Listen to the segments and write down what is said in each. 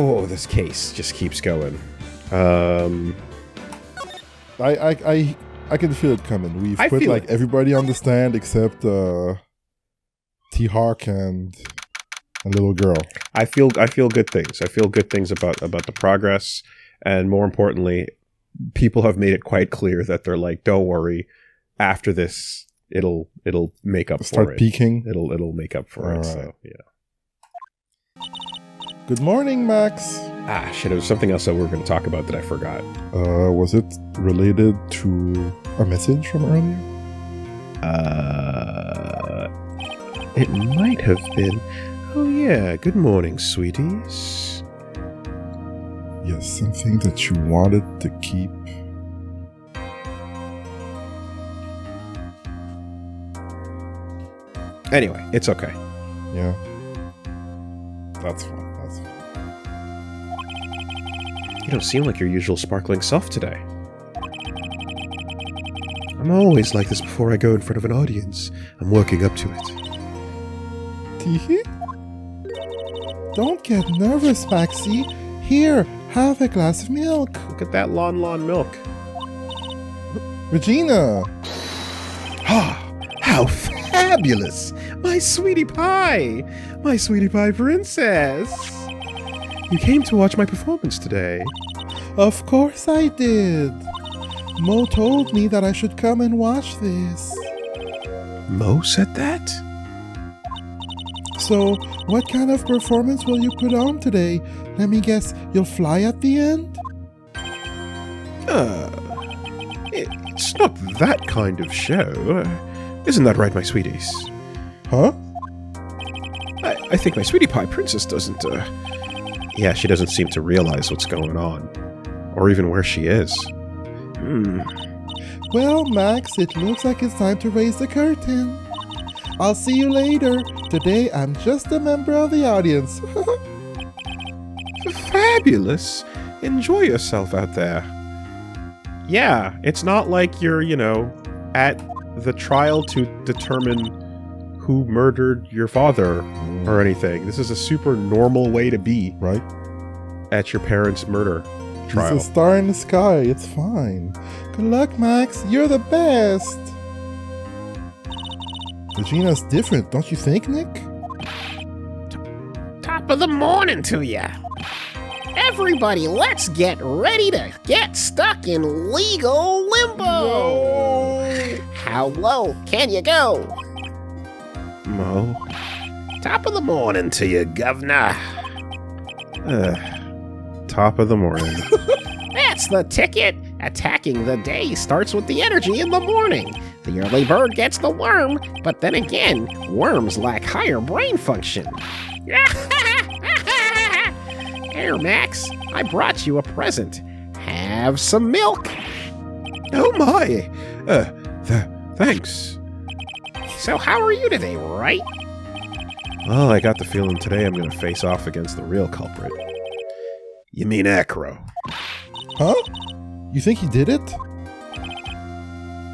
Oh, this case just keeps going. I can feel it coming. We've I put feel like it. everybody on the stand except T-Hawk and a little girl. I feel good things. I feel good things about the progress, and more importantly, people have made it quite clear that they're like, don't worry, after this, it'll make up for Start it. peeking. It'll make up for it. All So right. yeah. Good morning, Max. Ah, shit! It was something else that we were going to talk about that I forgot. Was it related to a message from earlier? It might have been. Oh yeah. Good morning, sweeties. Yes, something that you wanted to keep. Anyway, it's okay. Yeah. That's fine. That's fine. You don't seem like your usual sparkling self today. I'm always like this before I go in front of an audience. I'm working up to it. Teehee? Don't get nervous, Maxie. Here, have a glass of milk. Look at that lawn milk. Regina! Ah, how fabulous! My sweetie pie! My sweetie pie princess! You came to watch my performance today. Of course I did. Mo told me that I should come and watch this. Mo said that? So, what kind of performance will you put on today? Let me guess, you'll fly at the end? It's not that kind of show. Isn't that right, my sweeties? Huh? I think my sweetie pie princess doesn't, Yeah, she doesn't seem to realize what's going on. Or even where she is. Well, Max, it looks like it's time to raise the curtain. I'll see you later. Today, I'm just a member of the audience. Fabulous! Enjoy yourself out there. Yeah, it's not like you're, at the trial to determine who murdered your father or anything. This is a super normal way to be Right? at your parents' murder trial. He's a star in the sky. It's fine. Good luck, Max. You're the best. Regina's different, don't you think, Nick? Top of the morning to ya. Everybody, let's get ready to get stuck in legal limbo. How low can you go? Mo. Top of the morning to you, governor. Top of the morning. That's the ticket. Attacking the day starts with the energy in the morning. The early bird gets the worm, but then again, worms lack higher brain function. Here, Max, I brought you a present. Have some milk. Oh my! Thanks. So how are you today, right? Well, I got the feeling today I'm gonna face off against the real culprit. You mean Acro? Huh? You think he did it?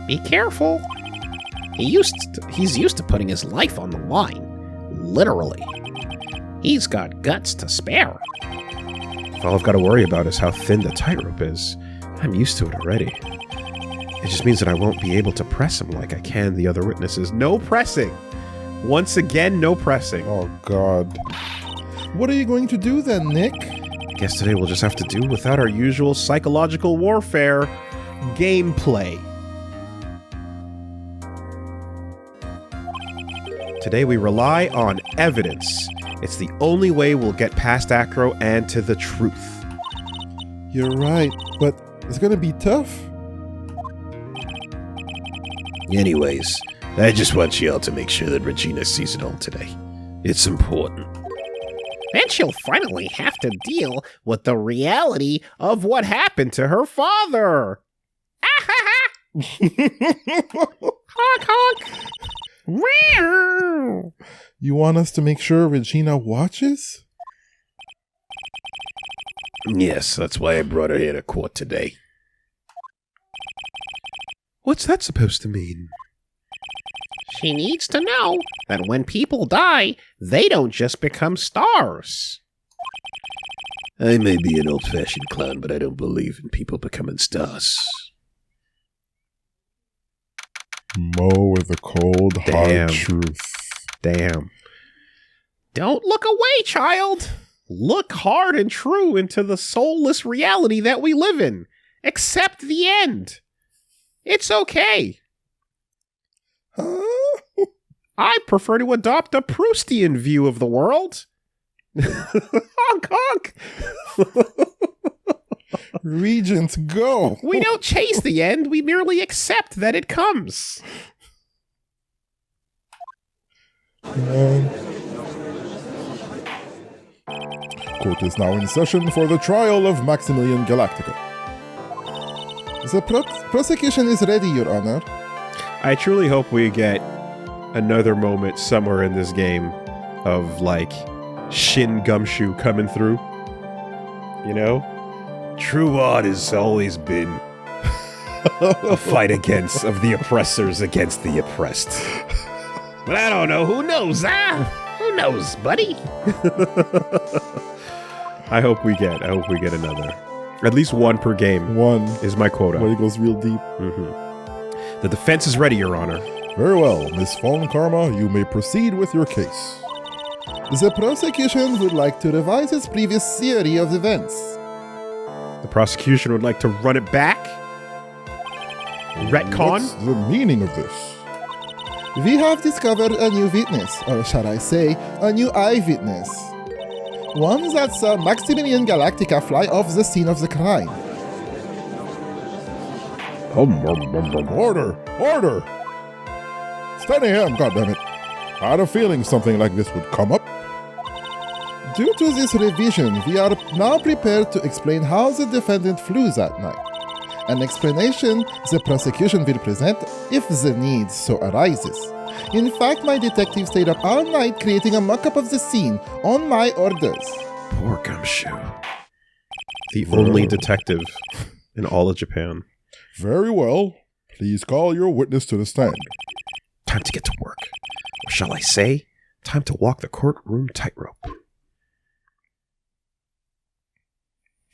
Be careful. He's used to putting his life on the line. Literally. He's got guts to spare. All I've got to worry about is how thin the tightrope is. I'm used to it already. It just means that I won't be able to press him like I can the other witnesses. No pressing! Once again, no pressing. Oh, God. What are you going to do then, Nick? Guess today we'll just have to do without our usual psychological warfare gameplay. Today we rely on evidence. It's the only way we'll get past Acro and to the truth. You're right, but it's gonna be tough. Anyways, I just want y'all to make sure that Regina sees it all today. It's important. Then she'll finally have to deal with the reality of what happened to her father. Honk, honk. Meow. You want us to make sure Regina watches? Yes, that's why I brought her here to court today. What's that supposed to mean? She needs to know that when people die, they don't just become stars. I may be an old-fashioned clown, but I don't believe in people becoming stars. Mo with the cold, Damn. hard truth. Damn. Don't look away, child. Look hard and true into the soulless reality that we live in. Accept the end. It's okay. Huh? I prefer to adopt a Proustian view of the world. Honk, honk. Regent, go! We don't chase the end, we merely accept that it comes. Court is now in session for the trial of Maximilian Galactica. The prosecution is ready, Your Honor. I truly hope we get another moment somewhere in this game of, like, Shin Gumshoe coming through. You know? True art has always been a fight of the oppressors against the oppressed. But I don't know. Who knows, huh? Who knows, buddy? I hope we get another. At least one per game. One. Is my quota. When it goes real deep. Mm-hmm. The defense is ready, Your Honor. Very well, Miss Von Karma, you may proceed with your case. The prosecution would like to revise its previous theory of events. The prosecution would like to run it back? Retcon? What's the meaning of this? We have discovered a new witness, or shall I say, a new eyewitness. One that saw Maximilian Galactica fly off the scene of the crime. Order! Order! Steady him, goddammit! I had a feeling something like this would come up. Due to this revision, we are now prepared to explain how the defendant flew that night. An explanation the prosecution will present if the need so arises. In fact, my detective stayed up all night creating a mock-up of the scene on my orders. Poor Gumshoe. The only detective in all of Japan. Very well. Please call your witness to the stand. Time to get to work. Or shall I say, time to walk the courtroom tightrope.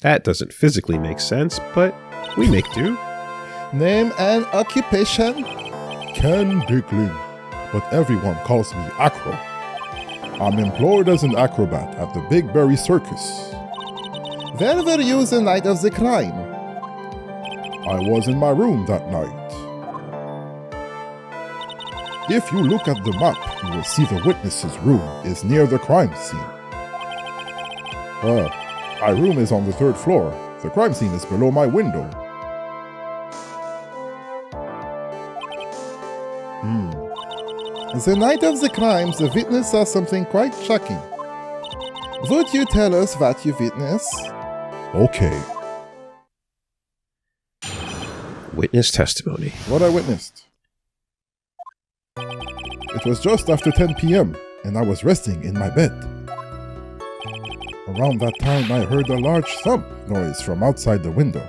That doesn't physically make sense, but we make do. Name and occupation? Ken Dickling, but everyone calls me Acro. I'm employed as an acrobat at the Big Berry Circus. Where were you the night of the crime? I was in my room that night. If you look at the map, you will see the witness's room is near the crime scene. My room is on the 3rd floor. The crime scene is below my window. The night of the crime, the witness saw something quite shocking. Would you tell us what you witnessed? Okay. Witness testimony. What I witnessed. It was just after 10 p.m. and I was resting in my bed. Around that time, I heard a large thump noise from outside the window.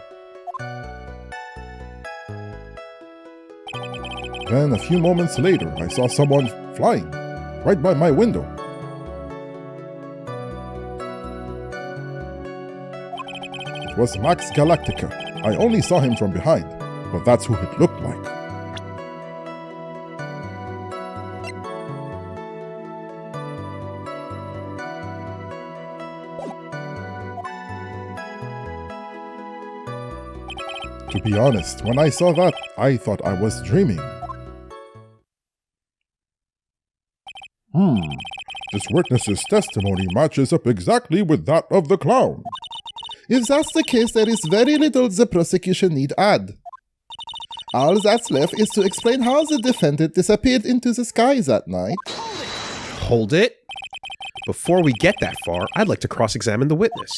Then, a few moments later, I saw someone flying right by my window. It was Max Galactica. I only saw him from behind, but that's who it looked like. To be honest, when I saw that, I thought I was dreaming. This witness's testimony matches up exactly with that of the clown. If that's the case, there is very little the prosecution need add. All that's left is to explain how the defendant disappeared into the sky that night. Hold it. Before we get that far, I'd like to cross-examine the witness.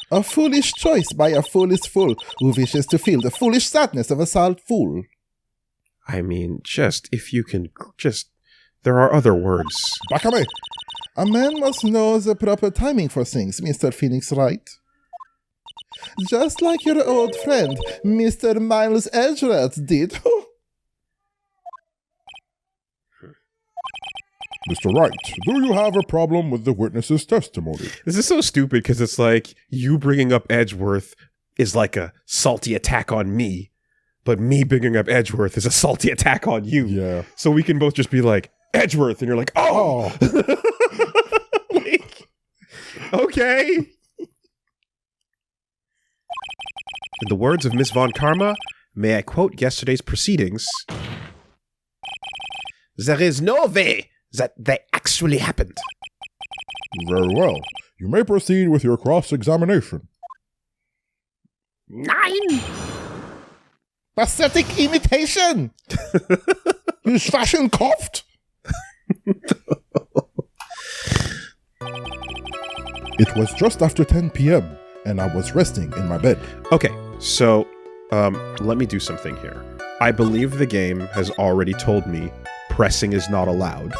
A foolish choice by a foolish fool who wishes to feel the foolish sadness of a sad fool. I mean, if you can, there are other words. Bakame! A man must know the proper timing for things, Mr. Phoenix Wright. Just like your old friend, Mr. Miles Edgeworth did. Mr. Wright, do you have a problem with the witness's testimony? This is so stupid because it's like you bringing up Edgeworth is like a salty attack on me, but me bringing up Edgeworth is a salty attack on you. Yeah. So we can both just be like, Edgeworth, and you're like, oh! Like, okay. In the words of Miss Von Karma, may I quote yesterday's proceedings? There is no way that they actually happened. Very well. You may proceed with your cross-examination. 9. Pathetic imitation! You fashion coughed! It was just after 10 p.m. and I was resting in my bed. Okay, so let me do something here. I believe the game has already told me pressing is not allowed.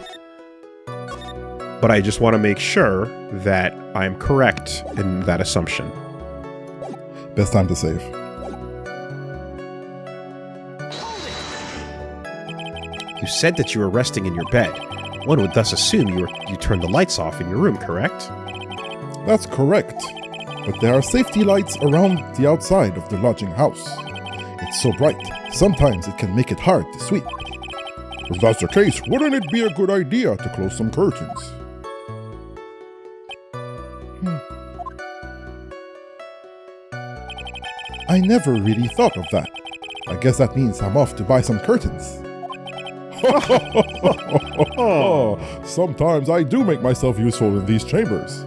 But I just want to make sure that I'm correct in that assumption. Best time to save. You said that you were resting in your bed. One would thus assume you turned the lights off in your room, correct? That's correct. But there are safety lights around the outside of the lodging house. It's so bright, sometimes it can make it hard to sleep. If that's the case, wouldn't it be a good idea to close some curtains? I never really thought of that. I guess that means I'm off to buy some curtains. Sometimes I do make myself useful in these chambers.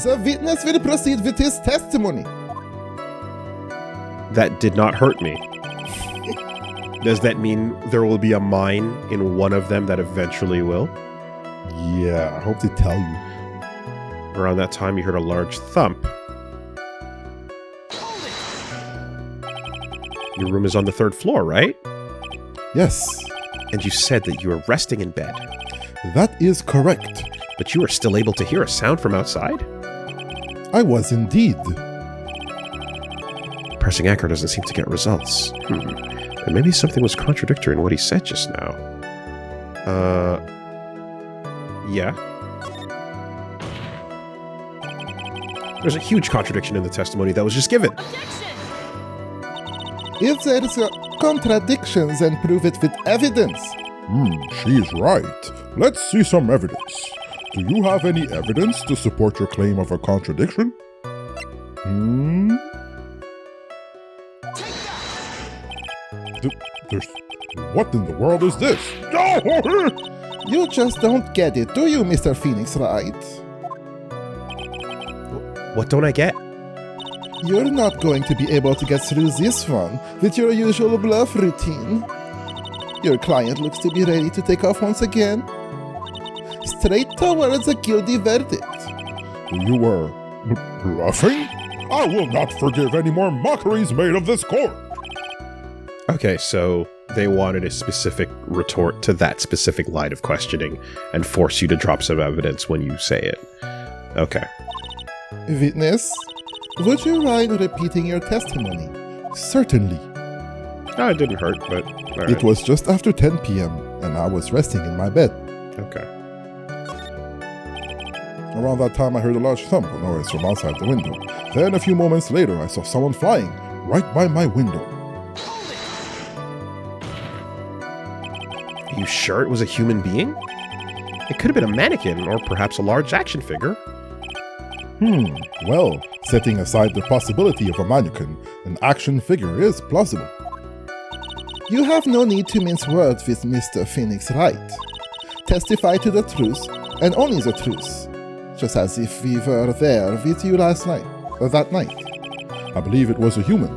The witness will proceed with his testimony. That did not hurt me. Does that mean there will be a mine in one of them that eventually will? Yeah, I hope they tell you. Around that time, you heard a large thump. Your room is on the 3rd floor, right? Yes. And you said that you were resting in bed. That is correct. But you were still able to hear a sound from outside? I was indeed. Pressing anchor doesn't seem to get results. And maybe something was contradictory in what he said just now. Yeah. There's a huge contradiction in the testimony that was just given. If there's a contradiction, then prove it with evidence. She's right. Let's see some evidence. Do you have any evidence to support your claim of a contradiction? What in the world is this? You just don't get it, do you, Mr. Phoenix Wright? What don't I get? You're not going to be able to get through this one with your usual bluff routine. Your client looks to be ready to take off once again. Straight towards a guilty verdict. You were bluffing? I will not forgive any more mockeries made of this court. Okay, so they wanted a specific retort to that specific line of questioning and force you to drop some evidence when you say it. Okay. Witness, would you mind repeating your testimony? Certainly. Oh, it didn't hurt, but all right. It was just after 10 p.m. and I was resting in my bed. Okay. Around that time, I heard a large thump of noise from outside the window. Then a few moments later, I saw someone flying right by my window. Are you sure it was a human being? It could have been a mannequin or perhaps a large action figure. Well, setting aside the possibility of a mannequin, an action figure is plausible. You have no need to mince words with Mr. Phoenix Wright. Testify to the truth, and only the truth. Just as if we were there with you last night, or that night. I believe it was a human.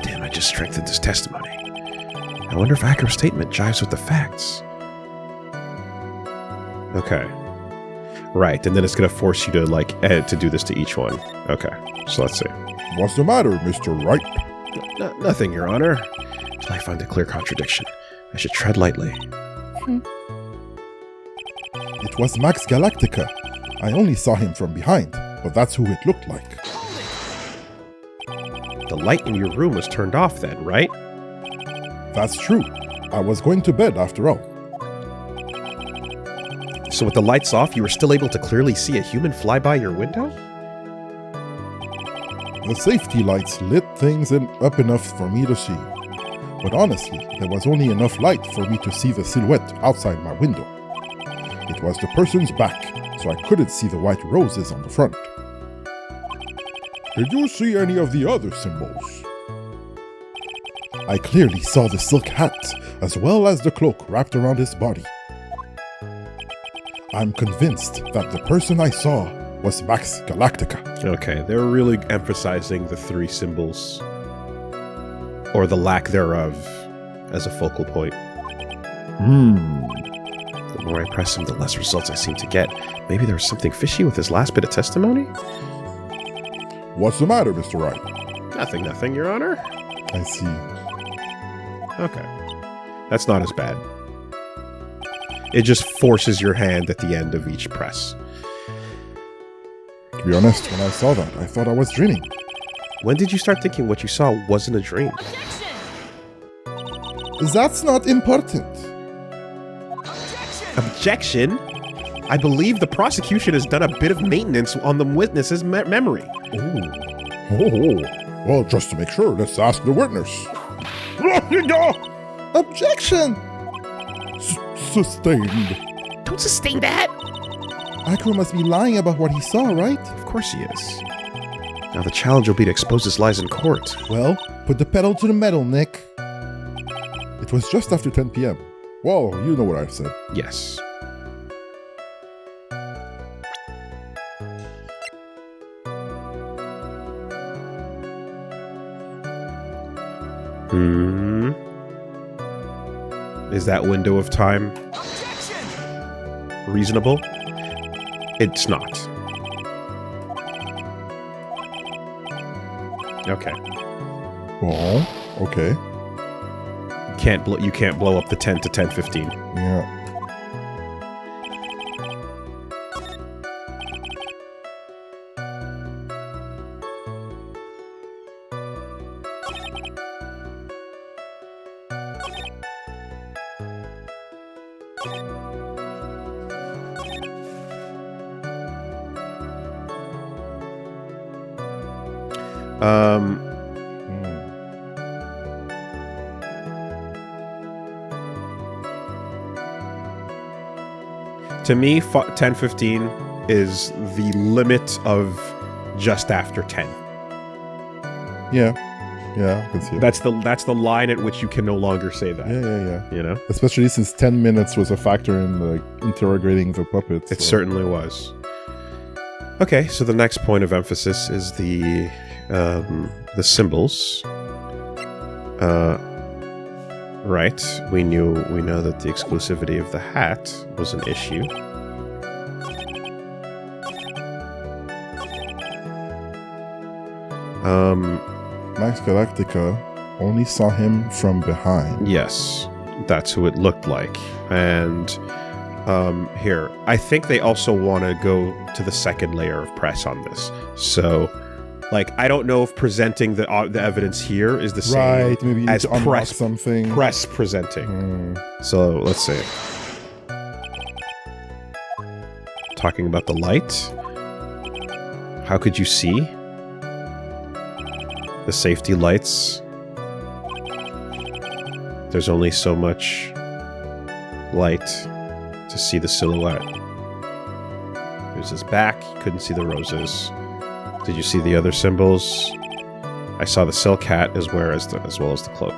Damn, I just strengthened his testimony. I wonder if Acker's statement jives with the facts. Okay. Right, and then it's going to force you to, to do this to each one. Okay, so let's see. What's the matter, Mr. Wright? Nothing, Your Honor. Till I find a clear contradiction. I should tread lightly. It was Max Galactica. I only saw him from behind, but that's who it looked like. The light in your room was turned off then, right? That's true. I was going to bed after all. So with the lights off, you were still able to clearly see a human fly by your window? The safety lights lit things up enough for me to see. But honestly, there was only enough light for me to see the silhouette outside my window. It was the person's back, so I couldn't see the white roses on the front. Did you see any of the other symbols? I clearly saw the silk hat, as well as the cloak wrapped around his body. I'm convinced that the person I saw was Max Galactica. Okay, they're really emphasizing the three symbols, or the lack thereof, as a focal point. The more I press him, the less results I seem to get. Maybe there was something fishy with his last bit of testimony? What's the matter, Mr. Wright? Nothing, Your Honor. I see. Okay. That's not as bad. It just forces your hand at the end of each press. To be honest, when I saw that, I thought I was dreaming. When did you start thinking what you saw wasn't a dream? That's not important. Objection? I believe the prosecution has done a bit of maintenance on the witness's memory. Oh. Well, just to make sure, let's ask the witness. Objection! Sustained. Don't sustain that. Akro must be lying about what he saw, right? Of course he is. Now the challenge will be to expose his lies in court. Well, put the pedal to the metal, Nick. It was just after 10 p.m. Well, you know what I said. Yes. Is that window of time reasonable? It's not. Okay. Oh, okay. You can't blow up the 10 to 10:15. Yeah. To me, 10:15 is the limit of just after 10. Yeah, I can see it. That's the line at which you can no longer say that. Yeah. You know? Especially since 10 minutes was a factor in interrogating the puppets. It certainly was. Okay, so the next point of emphasis is the symbols. Right. We know that the exclusivity of the hat was an issue. Max Galactica only saw him from behind. Yes, that's who it looked like. And here, I think they also want to go to the second layer of press on this. So, I don't know if presenting the evidence here is the same Right, maybe you as need to unlock something. press presenting. So let's see. Talking about the light. How could you see? The safety lights. There's only so much light to see the silhouette. There's his back. You couldn't see the roses. Did you see the other symbols? I saw the silk hat as well as the cloak.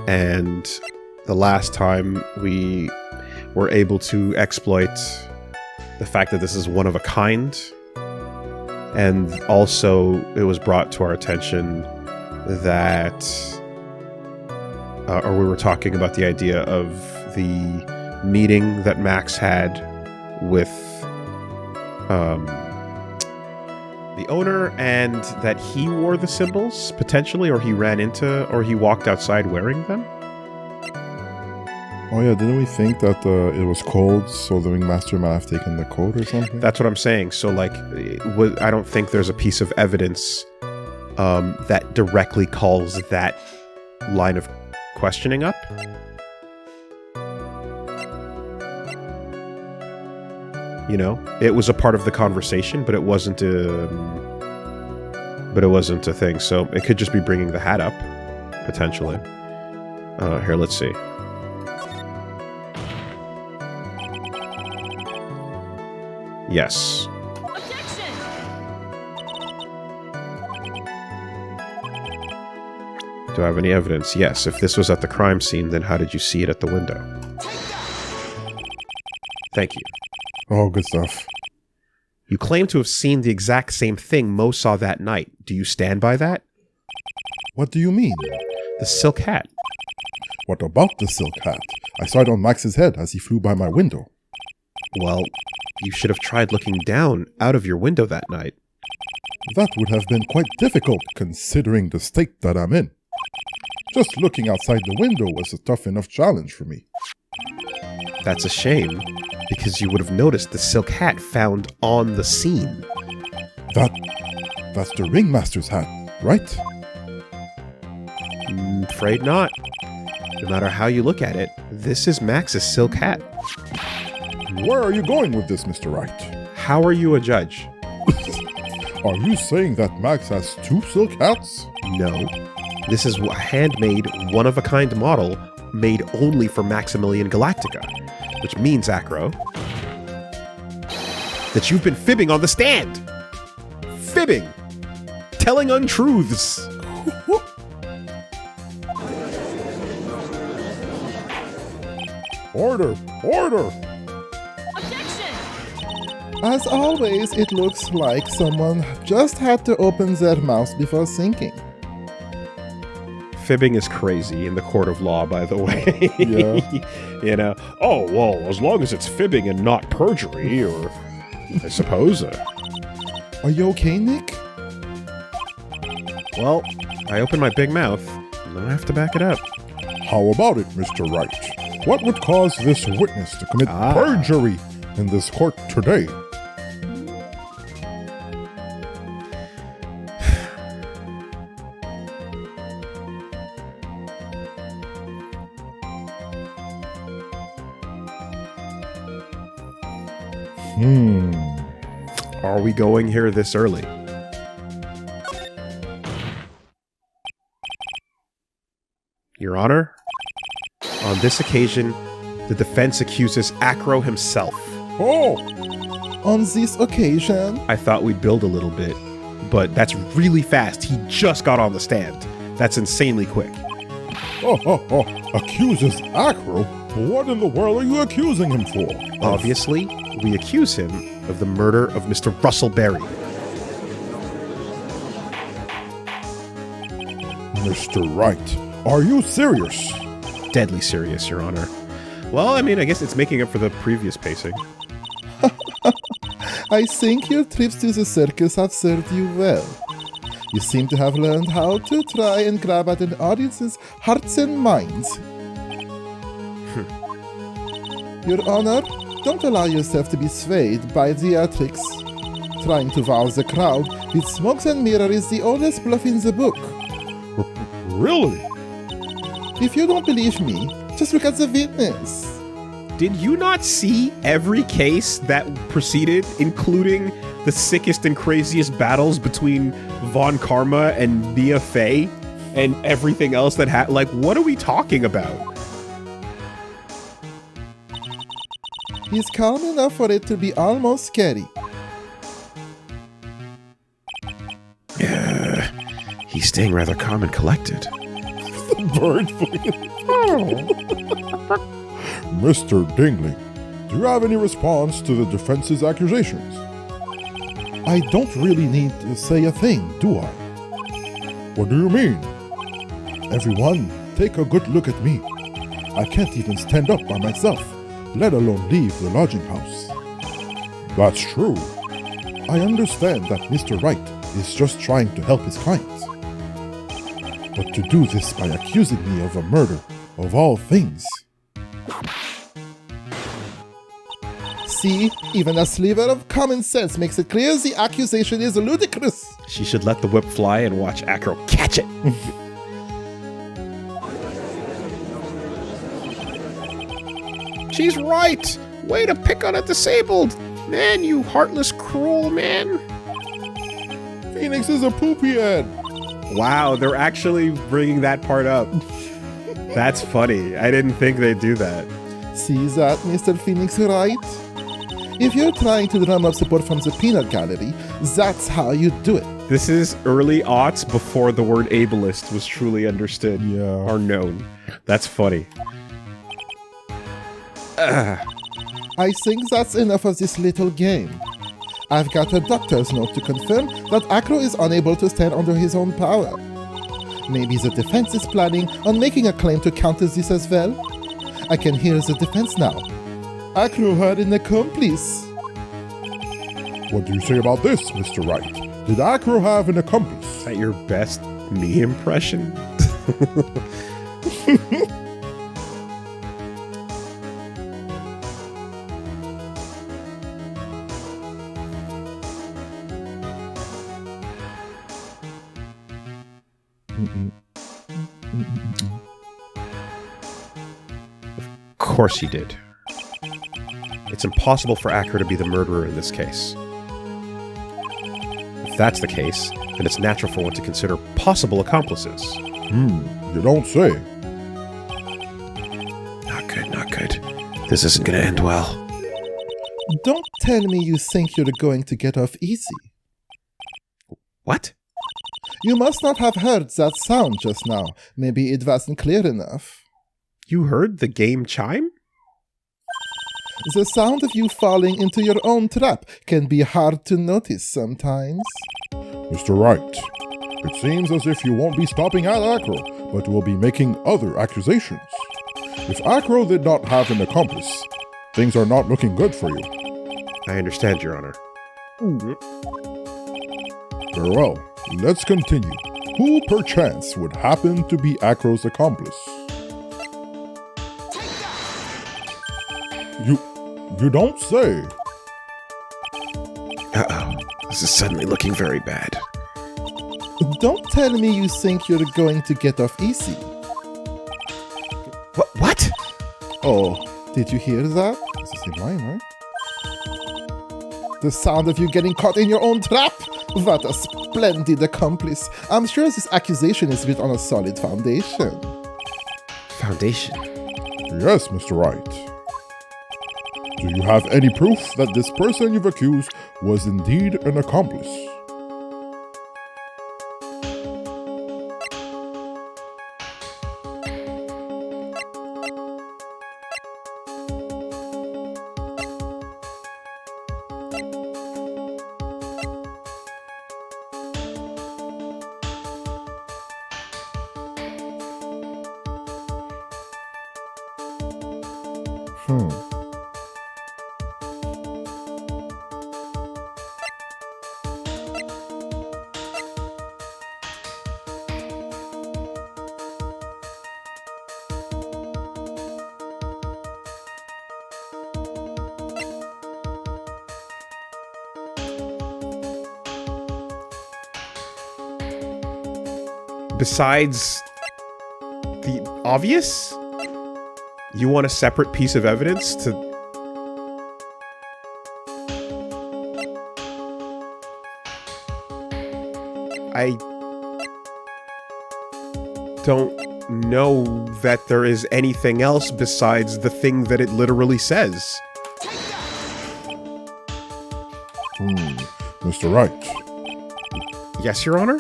And the last time we were able to exploit the fact that this is one of a kind, and also it was brought to our attention that or we were talking about the idea of the meeting that Max had with the owner, and that he wore the symbols, potentially, or he walked outside wearing them. Oh yeah, didn't we think that it was cold, so the ringmaster might have taken the coat or something? That's what I'm saying. So, like, I don't think there's a piece of evidence that directly calls that line of questioning up. You know, it was a part of the conversation, but it wasn't a thing. So it could just be bringing the hat up, potentially. Here, let's see. Yes. Objection! Do I have any evidence? Yes. If this was at the crime scene, then how did you see it at the window? Thank you. Oh, good stuff. You claim to have seen the exact same thing Mo saw that night. Do you stand by that? What do you mean? The silk hat. What about the silk hat? I saw it on Max's head as he flew by my window. Well, you should have tried looking down out of your window that night. That would have been quite difficult considering the state that I'm in. Just looking outside the window was a tough enough challenge for me. That's a shame, because you would have noticed the silk hat found on the scene. That's the ringmaster's hat, right? Afraid not. No matter how you look at it, this is Max's silk hat. Where are you going with this, Mr. Wright? How are you a judge? Are you saying that Max has 2 silk hats? No. This is a handmade, one-of-a-kind model made only for Maximilian Galactica. Which means, Acro, that you've been fibbing on the stand! Fibbing! Telling untruths! Order! Order! Objection! As always, it looks like someone just had to open their mouth before thinking. Fibbing is crazy in the court of law, by the way. Yeah. You know, oh, well, as long as it's fibbing and not perjury, or I suppose. Are you okay, Nick? Well, I opened my big mouth, and I have to back it up. How about it, Mr. Wright? What would cause this witness to commit perjury in this court today? Are we going here this early? Your Honor, on this occasion, the defense accuses Acro himself. Oh! On this occasion? I thought we'd build a little bit, but that's really fast. He just got on the stand. That's insanely quick. Accuses Acro? What in the world are you accusing him for? Obviously, we accuse him of the murder of Mr. Russell Berry. Mr. Wright, are you serious? Deadly serious, Your Honor. Well, I mean, I guess it's making up for the previous pacing. I think your trips to the circus have served you well. You seem to have learned how to try and grab at an audience's hearts and minds. Your Honor, don't allow yourself to be swayed by theatrics. Trying to wow the crowd with smokes and mirror is the oldest bluff in the book. Really? If you don't believe me, just look at the witness. Did you not see every case that proceeded, including the sickest and craziest battles between Von Karma and Mia Fey and everything else that had? Like, what are we talking about? He's calm enough for it to be almost scary. He's staying rather calm and collected. Bird. Mr. Dingley, do you have any response to the defense's accusations? I don't really need to say a thing, do I? What do you mean? Everyone, take a good look at me. I can't even stand up by myself, let alone leave the lodging house. That's true. I understand that Mr. Wright is just trying to help his client. But to do this by accusing me of a murder, of all things... See, even a sliver of common sense makes it clear the accusation is ludicrous. She should let the whip fly and watch Acro catch it. She's right. Way to pick on a disabled. Man, you heartless, cruel man. Phoenix is a poopy head. Wow, they're actually bringing that part up. That's funny. I didn't think they'd do that. See that, Mr. Phoenix, right? If you're trying to drum up support from the peanut gallery, that's how you do it. This is early aughts before the word ableist was truly understood or known. That's funny. I think that's enough of this little game. I've got a doctor's note to confirm that Acro is unable to stand under his own power. Maybe the defense is planning on making a claim to counter this as well? I can hear the defense now. Acro had an accomplice. What do you say about this, Mr. Wright? Did Acro have an accomplice? Is that your best me impression? Of course he did. It's impossible for Acro to be the murderer in this case. If that's the case, then it's natural for one to consider possible accomplices. You don't say. Not good, not good. This isn't gonna end well. Don't tell me you think you're going to get off easy. What? You must not have heard that sound just now. Maybe it wasn't clear enough. You heard the game chime? The sound of you falling into your own trap can be hard to notice sometimes. Mr. Wright, it seems as if you won't be stopping at Acro, but will be making other accusations. If Acro did not have an accomplice, things are not looking good for you. I understand, Your Honor. Very well, let's continue. Who perchance would happen to be Acro's accomplice? You don't say. Uh-oh. This is suddenly looking very bad. Don't tell me you think you're going to get off easy. What? Oh, did you hear that? This is the line, right? The sound of you getting caught in your own trap? What a splendid accomplice. I'm sure this accusation is built on a solid foundation. Foundation? Yes, Mr. Wright. Do you have any proof that this person you've accused was indeed an accomplice? Besides the obvious? You want a separate piece of evidence to... I don't know that there is anything else besides the thing that it literally says. Mr. Wright, Yes, Your Honor?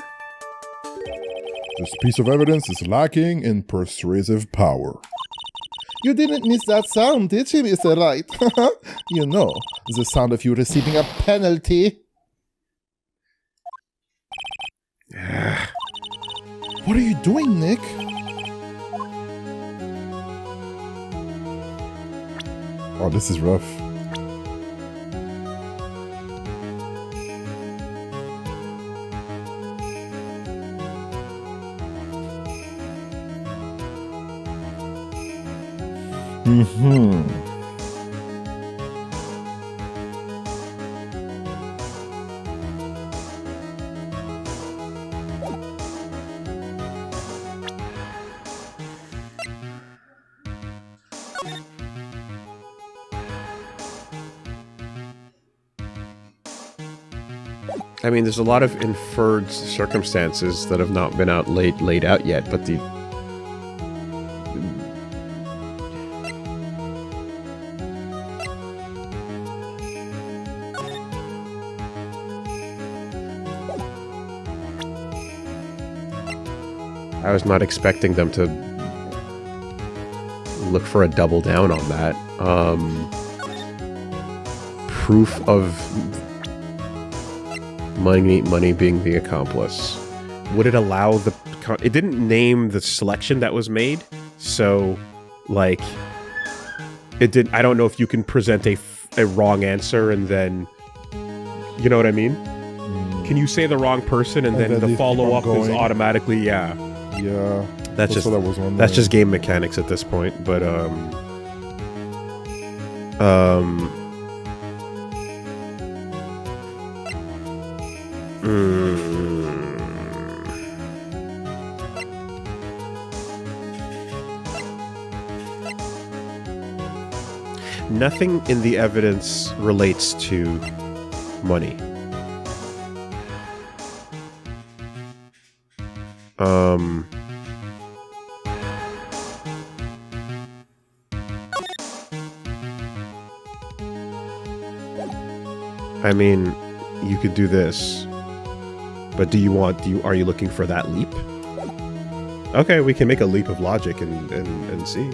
this piece of evidence is lacking in persuasive power. You didn't miss that sound, did you, Mr. Wright? You know, the sound of you receiving a penalty. What are you doing, Nick? Oh, this is rough. I mean, there's a lot of inferred circumstances that have not been laid out yet, but the... I was not expecting them to look for a double down on that. Proof of money being the accomplice. Would it allow the... It didn't name the selection that was made, so, like, it did... I don't know if you can present a wrong answer and then... You know what I mean? Can you say the wrong person and then the follow-up is automatically... Yeah. Yeah. That's just... what I was wondering. That's just game mechanics at this point, but, Nothing in the evidence relates to money. I mean, you could do this, but are you looking for that leap? Okay, we can make a leap of logic and see.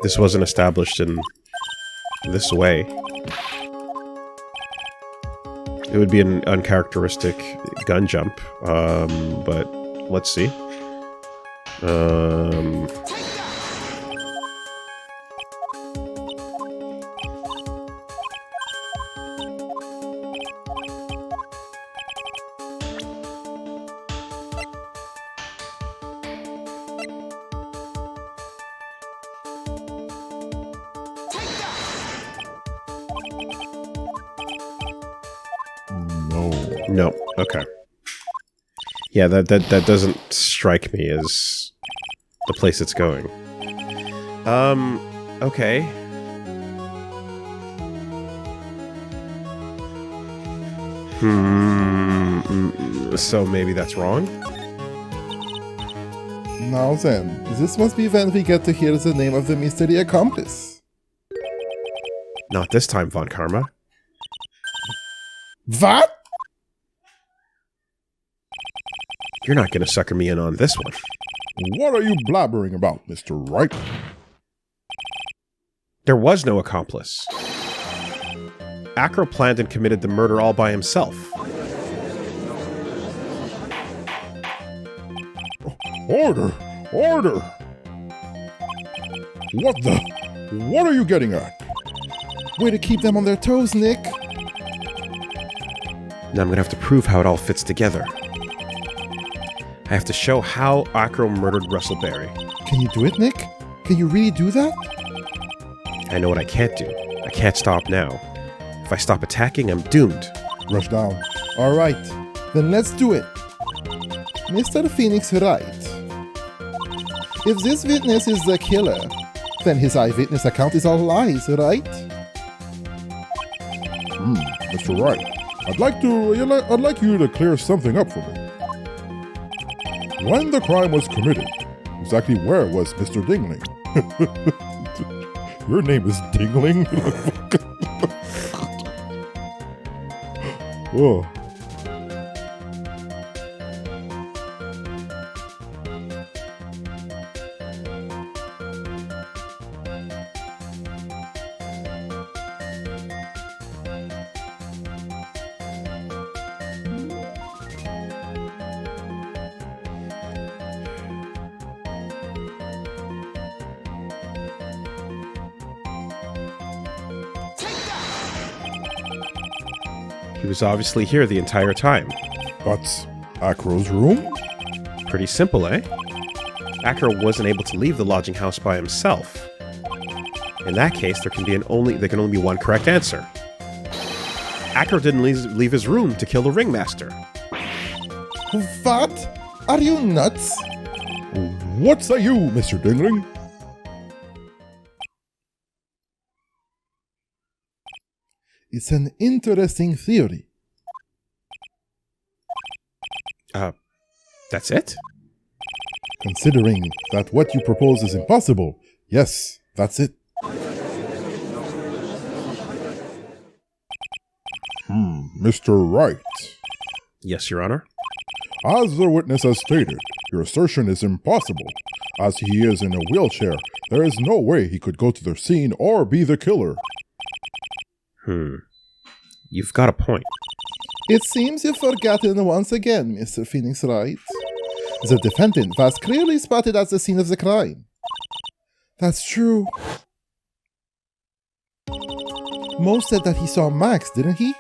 This wasn't established in this way. It would be an uncharacteristic gun jump, but let's see. No. Okay. Yeah, that doesn't strike me as the place it's going. Okay. So maybe that's wrong? Now then, this must be when we get to hear the name of the mystery accomplice. Not this time, Von Karma. What? You're not gonna sucker me in on this one. What are you blabbering about, Mr. Wright? There was no accomplice. Acro planned and committed the murder all by himself. Order! Order! What are you getting at? Way to keep them on their toes, Nick. Now I'm gonna have to prove how it all fits together. I have to show how Acro murdered Russell Berry. Can you do it, Nick? Can you really do that? I know what I can't do. I can't stop now. If I stop attacking, I'm doomed. Rush down. All right, then let's do it. Mr. Phoenix Wright. If this witness is the killer, then his eyewitness account is all lies, right? Mr. Wright, I'd like you to clear something up for me. When the crime was committed, exactly where was Mr. Dingling? Your name is Dingling? Oh. He was obviously here the entire time. That's Acro's room? Pretty simple, eh? Acro wasn't able to leave the lodging house by himself. In that case, there can only be one correct answer. Acro didn't leave his room to kill the ringmaster. What? Are you nuts? What say you, Mr. Dingling? It's an interesting theory. That's it? Considering that what you propose is impossible, yes, that's it. Mr. Wright. Yes, Your Honor. As the witness has stated, your assertion is impossible. As he is in a wheelchair, there is no way he could go to the scene or be the killer. You've got a point. It seems you've forgotten once again, Mr. Phoenix Wright. The defendant was clearly spotted at the scene of the crime. That's true. Mo said that he saw Max, didn't he?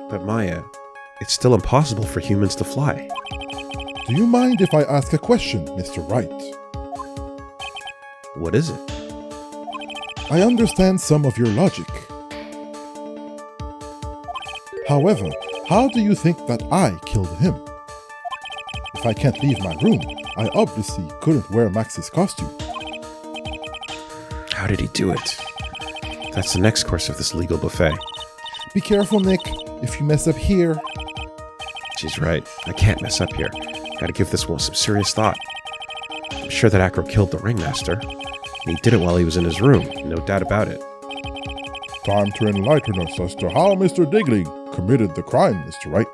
But Maya, it's still impossible for humans to fly. Do you mind if I ask a question, Mr. Wright? What is it? I understand some of your logic. However, how do you think that I killed him? If I can't leave my room, I obviously couldn't wear Max's costume. How did he do it? That's the next course of this legal buffet. Be careful, Nick. If you mess up here... She's right. I can't mess up here. Gotta give this one some serious thought. I'm sure that Acro killed the ringmaster. And he did it while he was in his room. No doubt about it. Time to enlighten us as to how Mr. Digley committed the crime, Mr. Wright.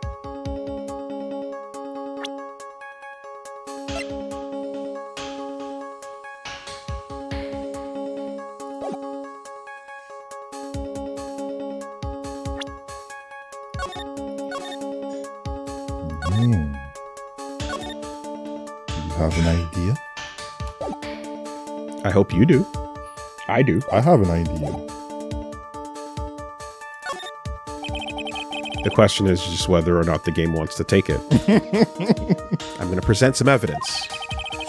You have an idea? I hope you do. I do. I have an idea. The question is just whether or not the game wants to take it. I'm going to present some evidence.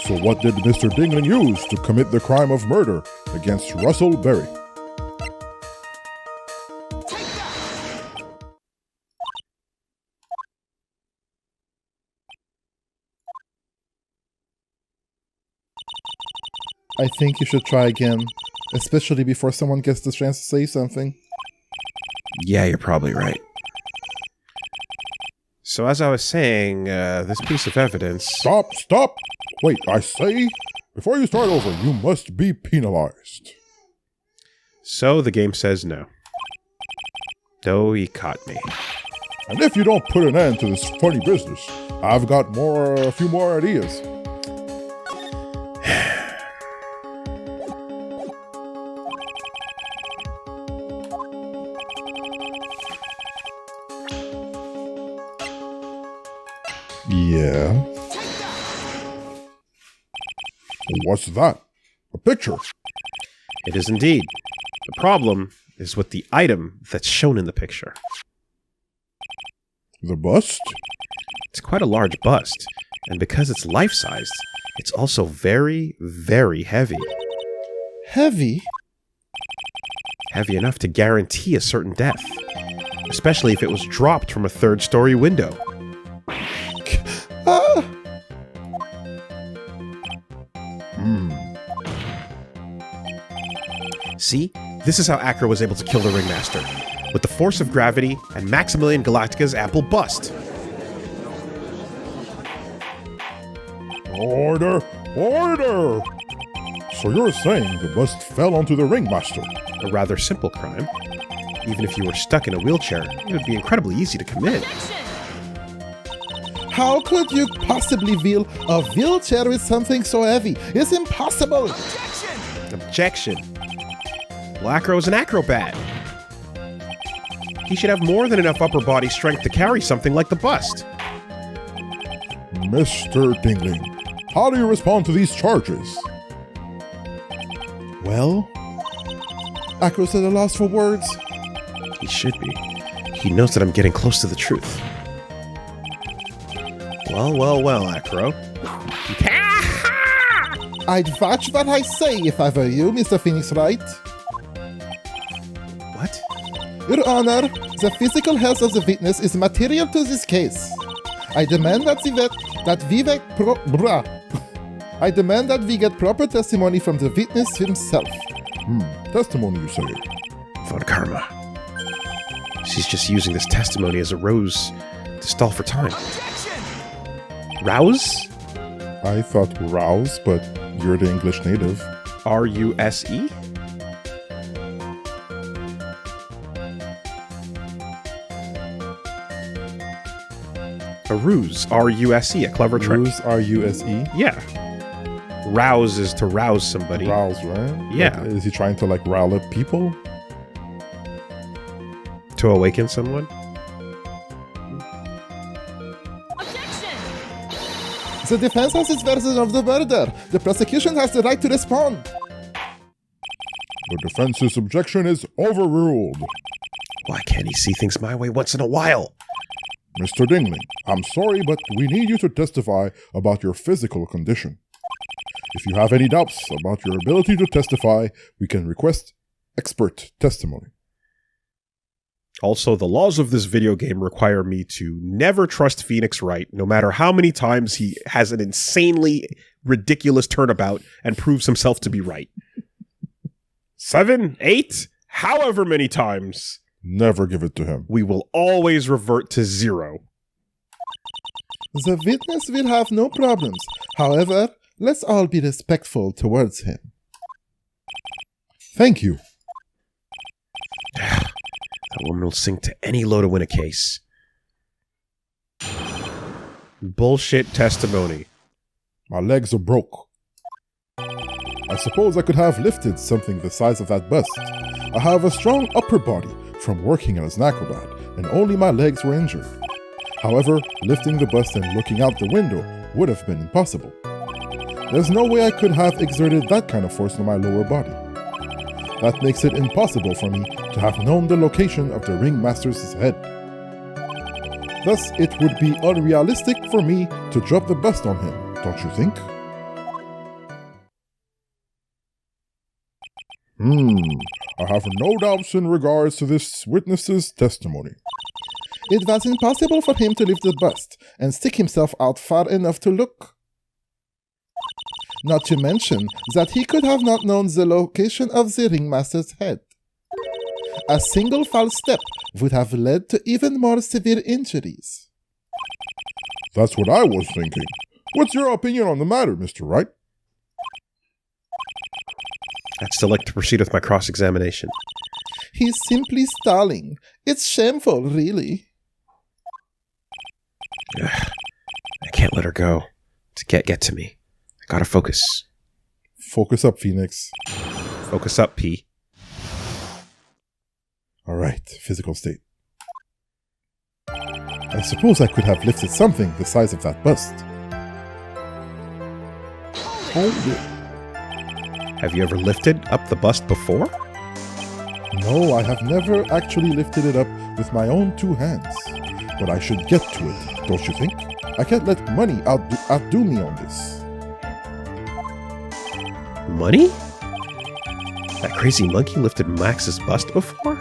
So what did Mr. Dinglin use to commit the crime of murder against Russell Berry? I think you should try again, especially before someone gets the chance to say something. Yeah, you're probably right. So as I was saying, this piece of evidence... Stop! Wait, I say, before you start over, you must be penalized. So the game says no. Though he caught me. And if you don't put an end to this funny business, I've got a few more ideas. Yeah? What's that? A picture. It is indeed. The problem is with the item that's shown in the picture. The bust? It's quite a large bust, and because it's life-sized, it's also very, very heavy. Heavy? Heavy enough to guarantee a certain death. Especially if it was dropped from a third-story window. Ah! See? This is how Acro was able to kill the Ringmaster. With the force of gravity and Maximilian Galactica's ample bust. Order! Order! So you're saying the bust fell onto the ringmaster? A rather simple crime. Even if you were stuck in a wheelchair, it would be incredibly easy to commit. How could you possibly wheel a wheelchair with something so heavy? It's impossible! Objection! Well, Acro is an acrobat. He should have more than enough upper body strength to carry something like the bust. Mr. Dingling, how do you respond to these charges? Well, Acro's at a loss for words. He should be. He knows that I'm getting close to the truth. Well, Acro. I'd watch what I say if I were you, Mr. Phoenix Wright. What? Your Honor, the physical health of the witness is material to this case. I demand that Vivek I demand that we get proper testimony from the witness himself. Testimony, you say? Von Karma. She's just using this testimony as a ruse to stall for time. Rouse? I thought rouse, but you're the English native. R-U-S-E? A ruse. R-U-S-E. A clever trick. Ruse, R-U-S-E. Yeah. Rouse is to rouse somebody. Rouse, right? Yeah. Like, is he trying to like rile up people? To awaken someone? Objection! The defense has its version of the murder. The prosecution has the right to respond. The defense's objection is overruled. Why can't he see things my way once in a while? Mr. Dingling, I'm sorry, but we need you to testify about your physical condition. If you have any doubts about your ability to testify, we can request expert testimony. Also, the laws of this video game require me to never trust Phoenix Wright, no matter how many times he has an insanely ridiculous turnabout and proves himself to be right. 7, 8, however many times. Never give it to him. We will always revert to 0. The witness will have no problems. However, let's all be respectful towards him. Thank you. That woman will sing to any low to win a case. Bullshit testimony. My legs are broke. I suppose I could have lifted something the size of that bust. I have a strong upper body from working as an acrobat, and only my legs were injured. However, lifting the bust and looking out the window would have been impossible. There's no way I could have exerted that kind of force on my lower body. That makes it impossible for me to have known the location of the ringmaster's head. Thus, it would be unrealistic for me to drop the bust on him, don't you think? I have no doubts in regards to this witness's testimony. It was impossible for him to lift the bust and stick himself out far enough to look. Not to mention that he could have not known the location of the ringmaster's head. A single false step would have led to even more severe injuries. That's what I was thinking. What's your opinion on the matter, Mr. Wright? I'd still like to proceed with my cross-examination. He's simply stalling. It's shameful, really. I can't let her go. To get to me. I gotta focus. Focus up, Phoenix. Focus up, P. All right, physical state. I suppose I could have lifted something the size of that bust. Hold it. Have you ever lifted up the bust before? No, I have never actually lifted it up with my own two hands. But I should get to it, don't you think? I can't let money outdo me on this. Money? That crazy monkey lifted Max's bust before?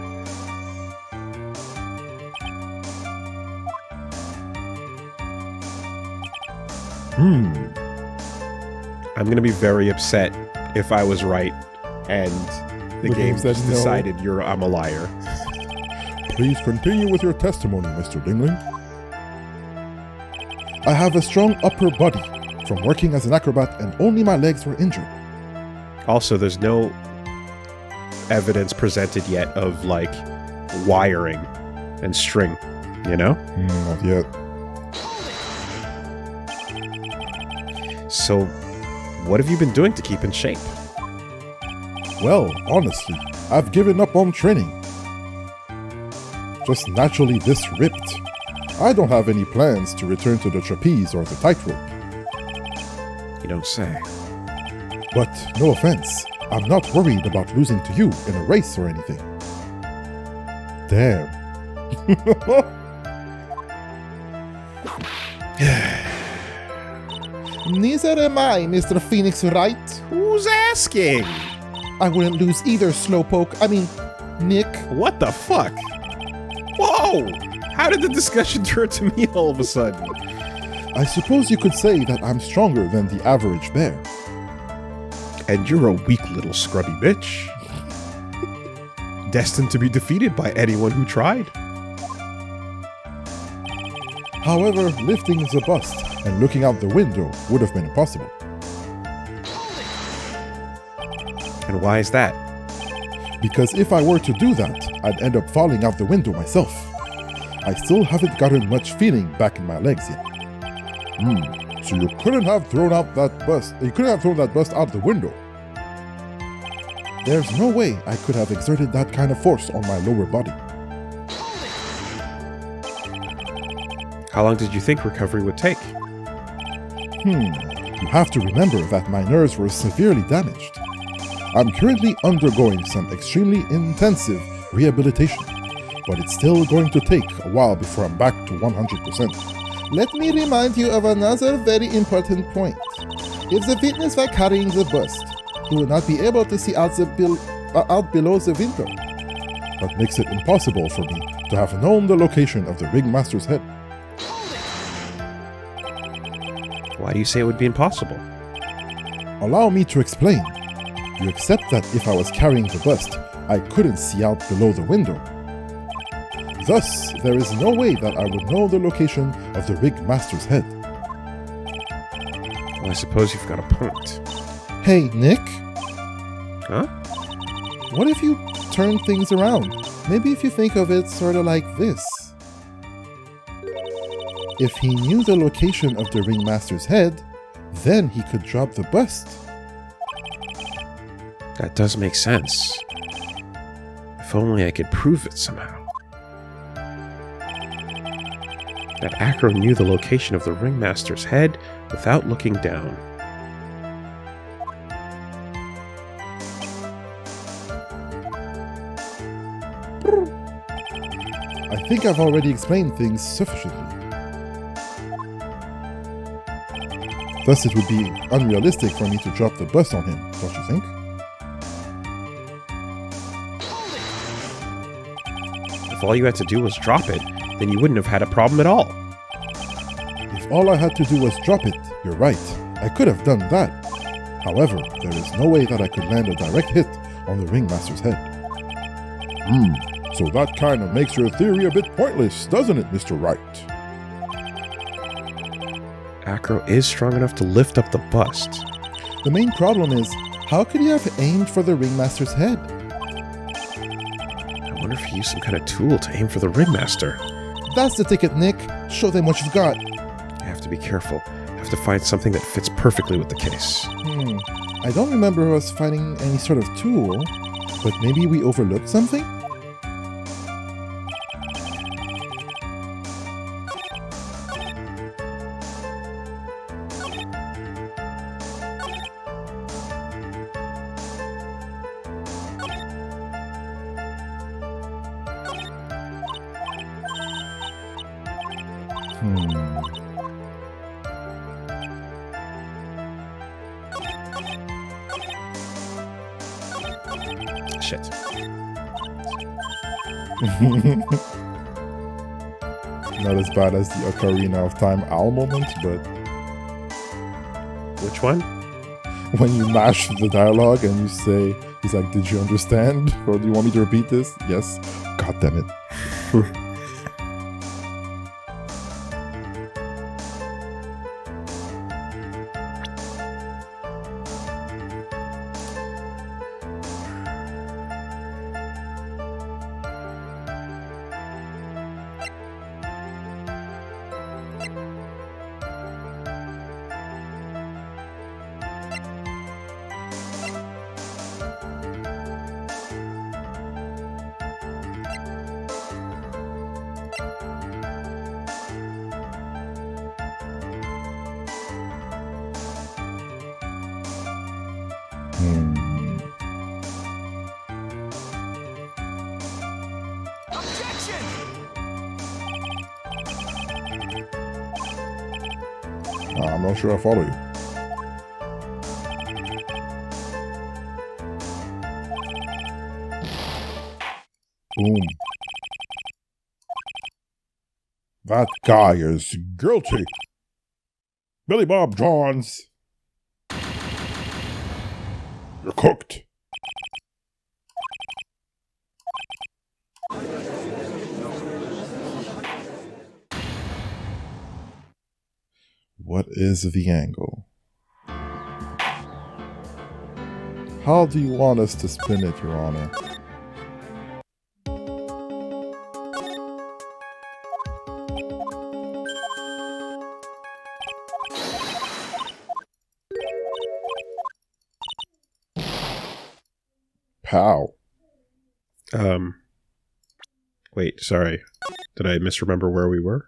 I'm going to be very upset if I was right and the game said just no. decided I'm a liar. Please continue with your testimony, Mr. Dingling. I have a strong upper body from working as an acrobat and only my legs were injured. Also, there's no evidence presented yet of, like, wiring and string, you know? Not yet. So, what have you been doing to keep in shape? Well, honestly, I've given up on training. Just naturally this ripped. I don't have any plans to return to the trapeze or the tightrope. You don't say. But no offense, I'm not worried about losing to you in a race or anything. Damn. Neither am I, Mr. Phoenix Wright. Who's asking? I wouldn't lose either, Slowpoke. I mean, Nick. What the fuck? Whoa! How did the discussion turn to me all of a sudden? I suppose you could say that I'm stronger than the average bear. And you're a weak little scrubby bitch. Destined to be defeated by anyone who tried. However, lifting the bust and looking out the window would have been impossible. And why is that? Because if I were to do that, I'd end up falling out the window myself. I still haven't gotten much feeling back in my legs yet. So you couldn't have thrown out that bust. You couldn't have thrown that bust out the window. There's no way I could have exerted that kind of force on my lower body. How long did you think recovery would take? You have to remember that my nerves were severely damaged. I'm currently undergoing some extremely intensive rehabilitation, but it's still going to take a while before I'm back to 100%. Let me remind you of another very important point. If the witness were carrying the bust, he would not be able to see out below the window. That makes it impossible for me to have known the location of the ringmaster's head. Why do you say it would be impossible? Allow me to explain. You accept that if I was carrying the bust, I couldn't see out below the window. Thus, there is no way that I would know the location of the ringmaster's head. Well, I suppose you've got a point. Hey, Nick, Huh? what if you turn things around? Maybe if you think of it sort of like this. If he knew the location of the ringmaster's head, then he could drop the bust. That does make sense. If only I could prove it somehow. That Acro knew the location of the ringmaster's head without looking down. I think I've already explained things sufficiently. Thus, it would be unrealistic for me to drop the bust on him, don't you think? If all you had to do was drop it, then you wouldn't have had a problem at all. If all I had to do was drop it, you're right. I could have done that. However, there is no way that I could land a direct hit on the ringmaster's head. So that kind of makes your theory a bit pointless, doesn't it, Mr. Wright? Acro is strong enough to lift up the bust. The main problem is, how could he have aimed for the ringmaster's head? I wonder if he used some kind of tool to aim for the ringmaster. That's the ticket, Nick. Show them what you've got. I have to be careful. I have to find something that fits perfectly with the case. I don't remember us finding any sort of tool, but maybe we overlooked something? Shit. Not as bad as the Ocarina of Time owl moment, but Which one? when you mash the dialogue and you say, he's like, did you understand? Or do you want me to repeat this? Yes. God damn it. I'm not sure I follow you. Boom. That guy is guilty. Billy Bob Johns. You're cooked. What is the angle? How do you want us to spin it, Your Honor? Pow. Wait, sorry. Did I misremember where we were?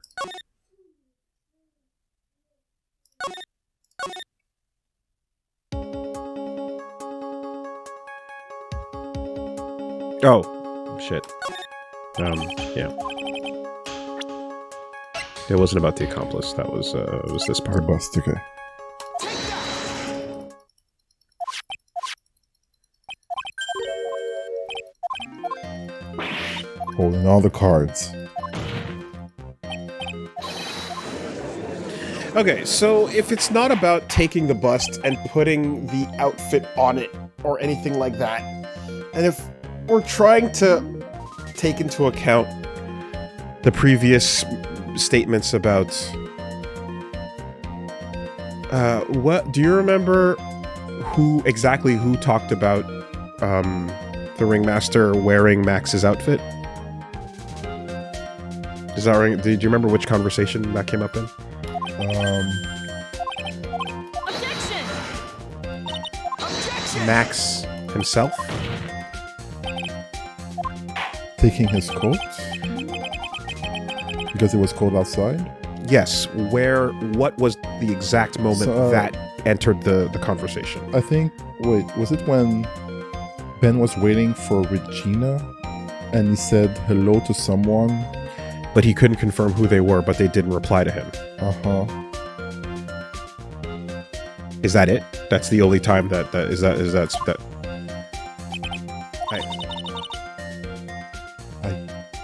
Oh, shit. Yeah. It wasn't about the accomplice. That was this The part. bust, okay. Holding all the cards. Okay, so if it's not about taking the bust and putting the outfit on it or anything like that, and if we're trying to take into account the previous statements about what do you remember who talked about the ringmaster wearing Max's outfit? Does that ring? Did you remember which conversation that came up in? Objection! Objection! Max himself? Taking his coat? Because it was cold outside? Yes. What was the exact moment that entered the conversation? I think, wait, was it when Ben was waiting for Regina and he said hello to someone? But he couldn't confirm who they were, but they didn't reply to him. Uh-huh. Is that it? That's the only time that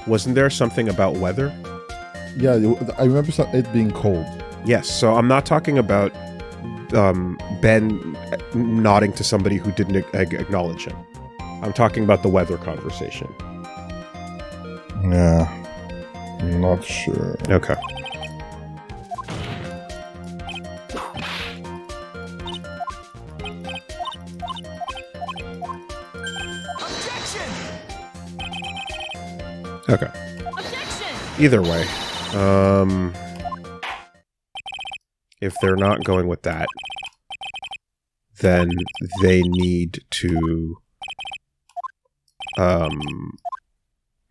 wasn't there something about weather? Yeah, I remember it being cold. Yes, so I'm not talking about Ben nodding to somebody who didn't acknowledge him. I'm talking about the weather conversation. Yeah, I'm not sure. Okay. Okay. Objection! Either way, if they're not going with that, then they need to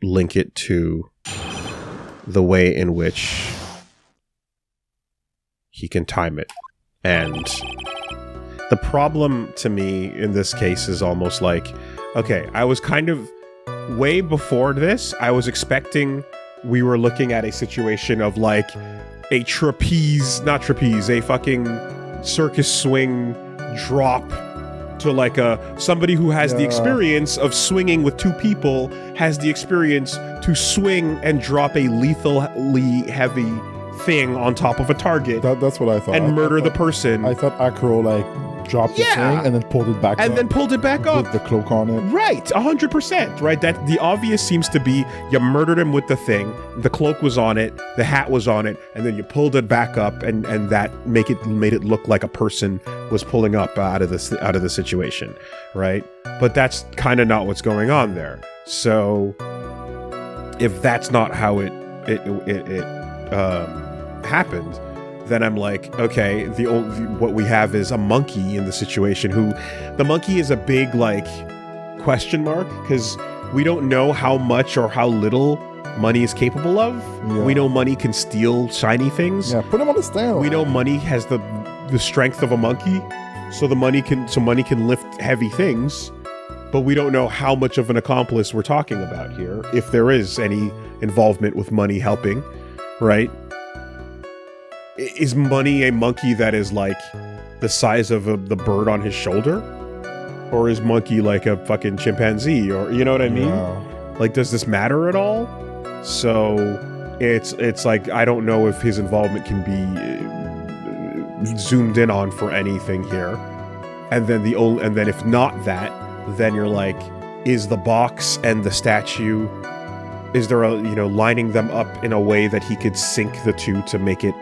link it to the way in which he can time it. And the problem to me in this case is almost like, okay, I was kind of way before this, I was expecting we were looking at a situation of like a a fucking circus swing drop to like somebody who has the experience of swinging with two people has the experience to swing and drop a lethally heavy thing on top of a target That's what I thought. and murder the person. I thought Acro dropped the thing and then pulled it back up. And then pulled it back up. With the cloak on it. Right, 100%, right? That the obvious seems to be you murdered him with the thing, the cloak was on it, the hat was on it, and then you pulled it back up, and that made it look like a person was pulling up out of the situation, right? But that's kind of not what's going on there. So if that's not how it happened, then I'm like, okay, what we have is a monkey in the situation who the monkey is a big like question mark because we don't know how much or how little money is capable of. Yeah. We know money can steal shiny things. Yeah, put him on the stand. We know money has the strength of a monkey, so money can lift heavy things, but we don't know how much of an accomplice we're talking about here, if there is any involvement with money helping, right? Is money a monkey that is like the size of the bird on his shoulder? Or is monkey like a fucking chimpanzee? Or you know what I mean? Yeah. Like, does this matter at all? So it's like, I don't know if his involvement can be zoomed in on for anything here. And then if not that, then you're like, is the box and the statue, is there a, lining them up in a way that he could sync the two to make it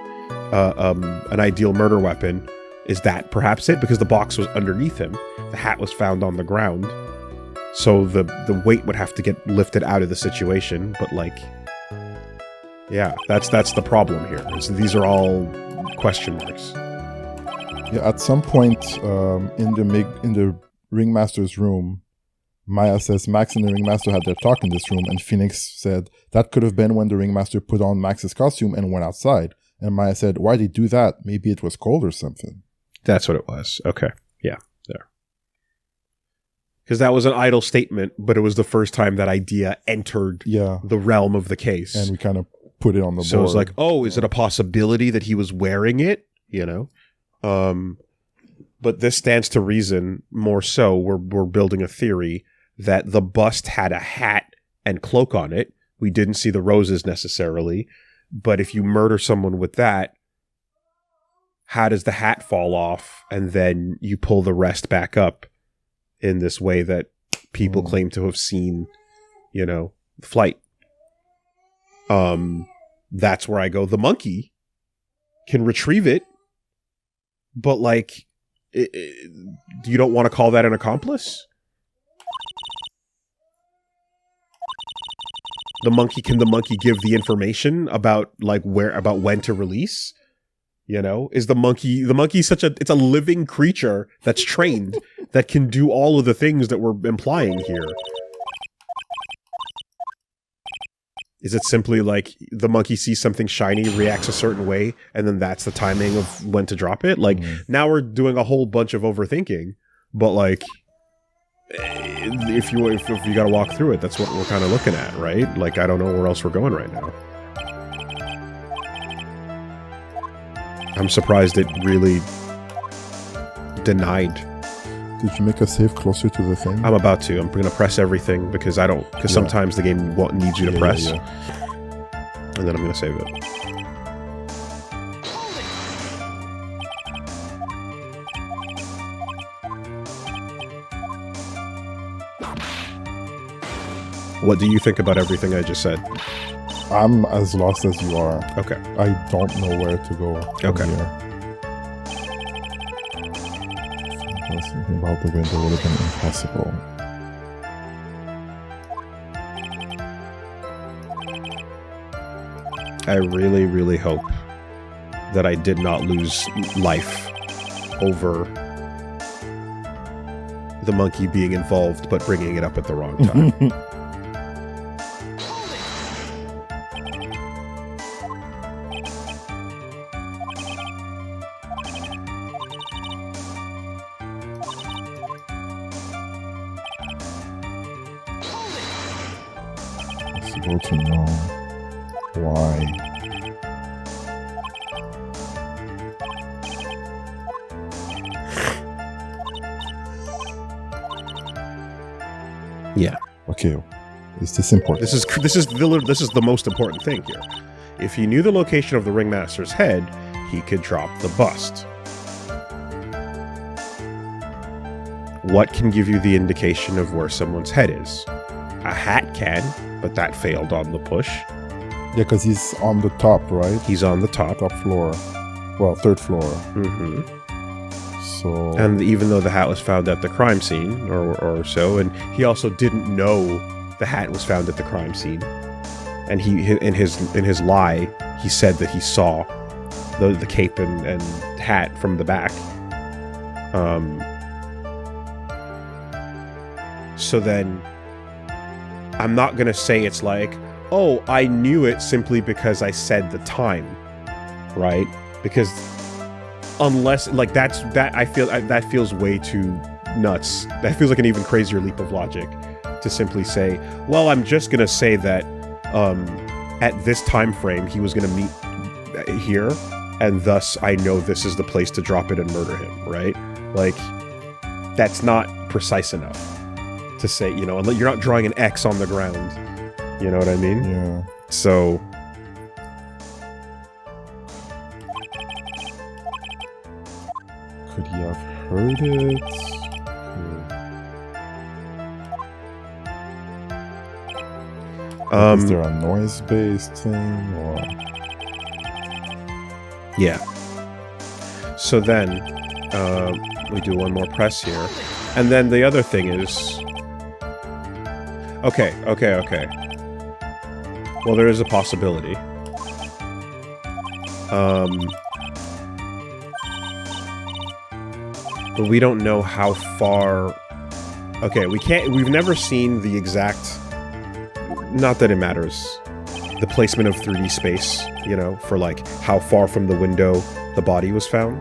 an ideal murder weapon? Is that perhaps it? Because the box was underneath him, the hat was found on the ground, so the weight would have to get lifted out of the situation. But yeah, that's the problem here. These are all question marks. Yeah, at some point in the Ringmaster's room, Maya says Max and the Ringmaster had their talk in this room, and Phoenix said that could have been when the Ringmaster put on Max's costume and went outside. And Maya said, why'd he do that? Maybe it was cold or something. That's what it was. Okay. Yeah, there. Because that was an idle statement, but it was the first time that idea entered the realm of the case. And we kind of put it on the board. So it's like, oh, is it a possibility that he was wearing it? But this stands to reason more so. We're building a theory that the bust had a hat and cloak on it. We didn't see the roses necessarily, but if you murder someone with that, how does the hat fall off and then you pull the rest back up in this way that people claim to have seen, flight? That's where I go. The monkey can retrieve it, but you don't want to call that an accomplice? Can the monkey give the information about when to release? Is the monkey it's a living creature that's trained that can do all of the things that we're implying here. Is it simply like the monkey sees something shiny, reacts a certain way, and then that's the timing of when to drop it? Now we're doing a whole bunch of overthinking, but if you gotta walk through it, that's what we're kind of looking at, right? I don't know where else we're going right now. I'm surprised it really denied. Did you make a save closer to the thing? I'm about to. I'm gonna press everything because sometimes the game needs you to press. And then I'm gonna save it. What do you think about everything I just said? I'm as lost as you are. Okay. I don't know where to go from here. Thinking about the window would have been impossible. I really, really hope that I did not lose life over the monkey being involved but bringing it up at the wrong time. To know why. Yeah. Okay. Is this important? This is the most important thing here. If he knew the location of the Ringmaster's head, he could drop the bust. What can give you the indication of where someone's head is? A hat can, but that failed on the push. Yeah, because he's on the top, right? He's on the top floor. Well, third floor. Mm-hmm. So... And even though the hat was found at the crime scene, or so, and he also didn't know the hat was found at the crime scene. And he, in his lie, he said that he saw the cape and hat from the back. So then... I'm not going to say it's like, oh, I knew it simply because I said the time, right? Because unless, that feels way too nuts. That feels like an even crazier leap of logic to simply say, well, I'm just going to say that at this time frame, he was going to meet here, and thus I know this is the place to drop it and murder him, right? That's not precise enough to say, you're not drawing an X on the ground. You know what I mean? Yeah. So Could he have heard it? Is there a noise-based thing, or? Yeah. So then, we do one more press here. And then the other thing is... Okay. Well, there is a possibility. But we don't know how far... Okay, we've never seen the exact... Not that it matters. The placement of 3D space, you know, for like how far from the window the body was found.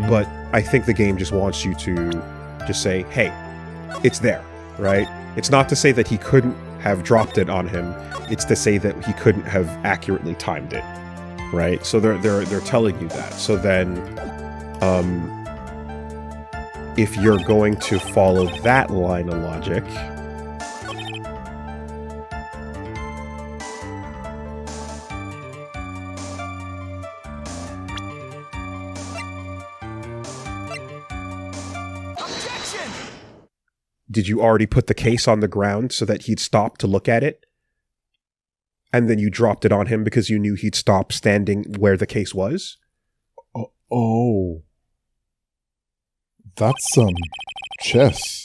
But I think the game just wants you to just say, hey, it's there, right? It's not to say that he couldn't have dropped it on him. It's to say that he couldn't have accurately timed it, right? So they're telling you that. So then, if you're going to follow that line of logic, did you already put the case on the ground so that he'd stop to look at it? And then you dropped it on him because you knew he'd stop standing where the case was? Oh. That's some chess.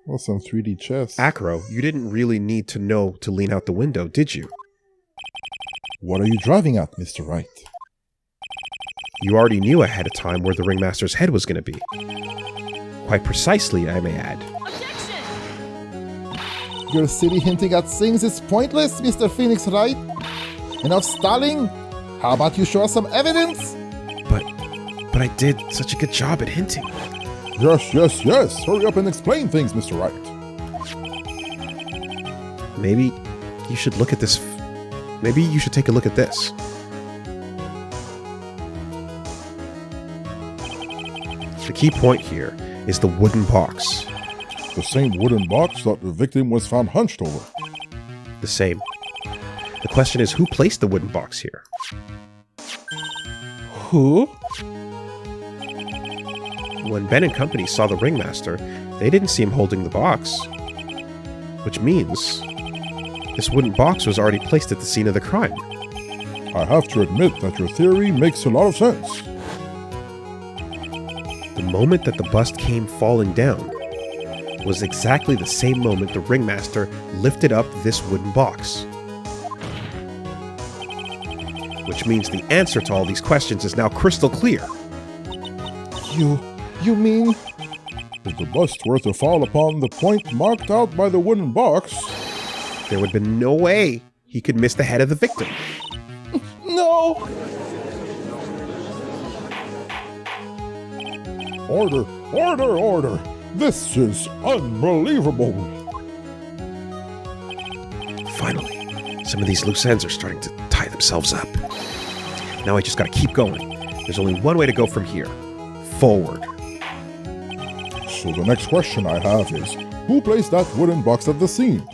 Well, some 3D chess. Acro, you didn't really need to know to lean out the window, did you? What are you driving at, Mr. Wright? You already knew ahead of time where the Ringmaster's head was going to be. Quite precisely, I may add. Your silly hinting at things is pointless, Mr. Phoenix Wright. Enough stalling. How about you show us some evidence? But I did such a good job at hinting. Yes. Hurry up and explain things, Mr. Wright. Maybe you should look at this. Maybe you should take a look at this. The key point here is the wooden box. The same wooden box that the victim was found hunched over. The same. The question is, who placed the wooden box here? Who? When Ben and company saw the Ringmaster, they didn't see him holding the box. Which means this wooden box was already placed at the scene of the crime. I have to admit that your theory makes a lot of sense. The moment that the bust came falling down was exactly the same moment the Ringmaster lifted up this wooden box. Which means the answer to all these questions is now crystal clear. You mean... If the bust were to fall upon the point marked out by the wooden box... There would have been no way he could miss the head of the victim. No! Order! This is unbelievable! Finally, some of these loose ends are starting to tie themselves up. Now I just gotta keep going. There's only one way to go from here. Forward. So the next question I have is, who placed that wooden box at the scene?